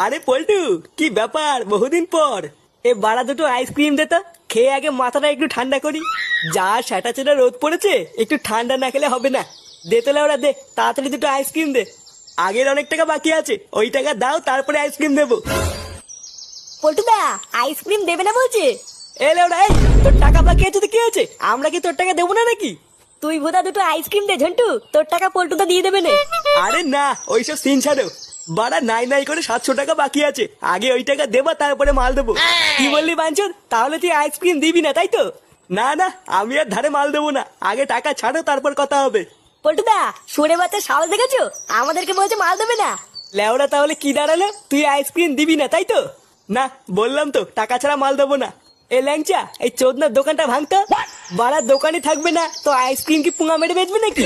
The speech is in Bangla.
আরে পল্টু, কি ব্যাপার, বহুদিন পর। এ বাড়া দুটো আইসক্রিম দে তো, খেয়ে আগে মাথাটা একটু ঠান্ডা করি। যা সেটা চেটা রোদ পড়েছে, একটু ঠান্ডা না খেলে হবে না। দে তোলে ওরা, দে তাড়াতাড়ি দুটো আইসক্রিম দে। আগের অনেক টাকা বাকি আছে, ওই টাকা দাও, তারপরে আইসক্রিম দেবো। পল্টুদা আইসক্রিম দেবে না বলছে? এলে ওরা, এই তোর টাকা বাকি আছে তো কি আছে, আমরা কি তোর টাকা দেবো না নাকি? তুই ভোদা দুটো আইসক্রিম দে ঝন্টু, তোর টাকা পল্টুদা দিয়ে দেবে না। আরে না, ওইসব সিন ছাড়ো। বাড়া নাই নাই করে 700 টাকা বাকি আছে, আগে ওই টাকা দেবা, তারপরে মাল দেবো। কি বললি বাঞ্চন, তাহলে তুই আইসক্রিম দিবি না তাই তো? না না, আমি আর ধারে মাল দেবো না, আগে টাকা ছাড়ো, তারপর কথা হবে। পল্টুদা সুরে বাচ্চা সাহস দেখেছো, আমাদেরকে বলছে মাল দেবে না। লেওরা, তাহলে কি দাঁড়ালো, তুই আইসক্রিম দিবি না তাই তো? না, বললাম তো টাকা ছাড়া মাল দেবো না। এ ল্যাংচা, এই চোদনার দোকানটা ভাঙতো। বাড়ার দোকানে থাকবে না তো আইসক্রিম কি পুঙা মেরে বেচবে নাকি?